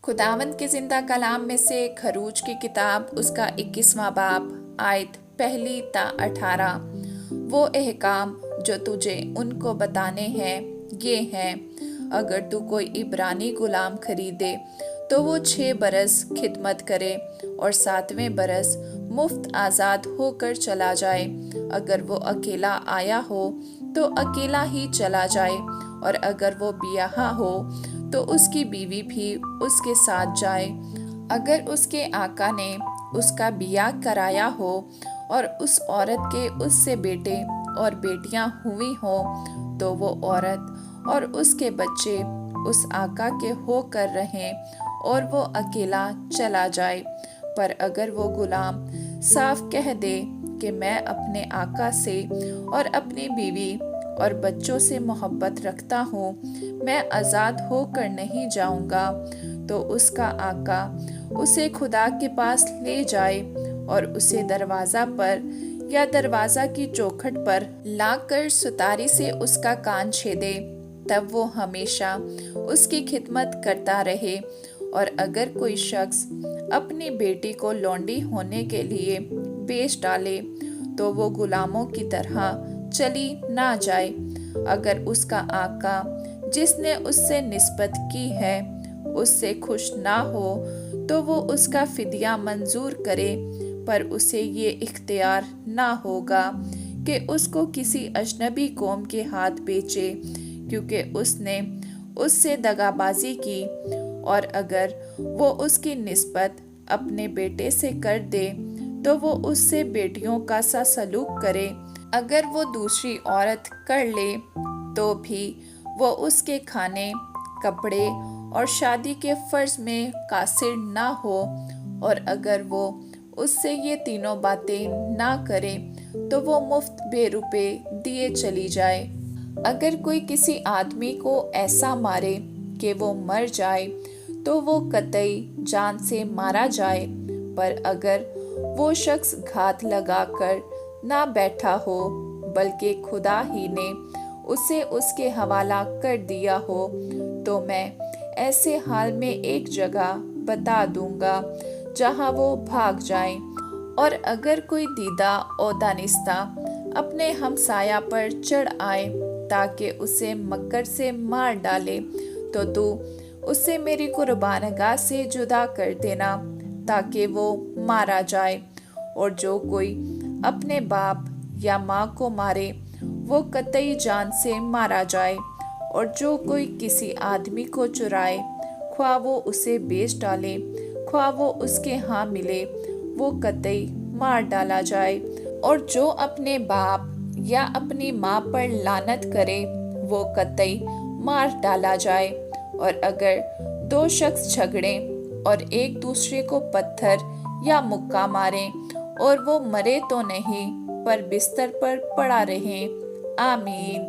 खुदावंद के जिंदा कलाम में से खरूज की किताब उसका 21वां बाब आयत 1 ता 18। वो अहकाम जो तुझे उनको बताने हैं ये हैं, अगर तू कोई इब्रानी गुलाम खरीदे तो वो 6 बरस खिदमत करे और 7वें बरस मुफ्त आज़ाद होकर चला जाए। अगर वो अकेला आया हो तो अकेला ही चला जाए, और अगर वो बियाहा हो तो उसकी बीवी भी उसके साथ जाए। अगर उसके आका ने उसका बियाह कराया हो और उस औरत के उससे बेटे और बेटियां हुई हों तो वो औरत और उसके बच्चे उस आका के होकर रहें और वो अकेला चला जाए। पर अगर वो गुलाम साफ कह दे कि मैं अपने आका से और अपनी बीवी और बच्चों से मोहब्बत रखता हूँ, मैं आज़ाद होकर नहीं जाऊँगा, तो उसका आका उसे खुदा के पास ले जाए और उसे दरवाज़ा पर या दरवाज़ा की चौखट पर लाकर सुतारी से उसका कान छेदे। तब वो हमेशा उसकी खिदमत करता रहे। और अगर कोई शख्स अपनी बेटी को लौंडी होने के लिए बेच डाले तो वो गुलामों की तरह चली ना जाए। अगर उसका आका जिसने उससे निस्बत की है उससे खुश ना हो तो वो उसका फिदिया मंजूर करे, पर उसे ये इख्तियार ना होगा कि उसको किसी अजनबी कौम के हाथ बेचे, क्योंकि उसने उससे दगाबाजी की। और अगर वो उसकी निस्बत अपने बेटे से कर दे तो वो उससे बेटियों का सा सलूक करे। अगर वो दूसरी औरत कर ले तो भी वो उसके खाने, कपड़े और शादी के फर्ज में कासिर ना हो। और अगर वो उससे ये तीनों बातें ना करे तो वो मुफ्त बेरुपए दिए चली जाए। अगर कोई किसी आदमी को ऐसा मारे कि वो मर जाए तो वो कतई जान से मारा जाए। पर अगर वो शख्स घात लगाकर ना बैठा हो बल्कि खुदा ही ने उसे उसके हवाला कर दिया हो, तो मैं ऐसे हाल में एक जगह बता दूंगा जहां वो भाग जाए। और अगर कोई दीदा और दानिस्ता अपने हमसाया पर चढ़ आए ताकि उसे मक्कर से मार डाले, तो तू उसे मेरी कुर्बानगाह से जुदा कर देना ताकि वो मारा जाए। और जो कोई अपने बाप या माँ को मारे वो कतई जान से मारा जाए। और जो कोई किसी आदमी को चुराए, ख्वाह वो उसे बेच डाले ख्वाह वो उसके यहाँ मिले, वो कतई मार डाला जाए। और जो अपने बाप या अपनी माँ पर लानत करे वो कतई मार डाला जाए। और अगर 2 शख्स झगड़ें और एक दूसरे को पत्थर या मुक्का मारें और वो मरे तो नहीं पर बिस्तर पर पड़ा रहे। आमीन।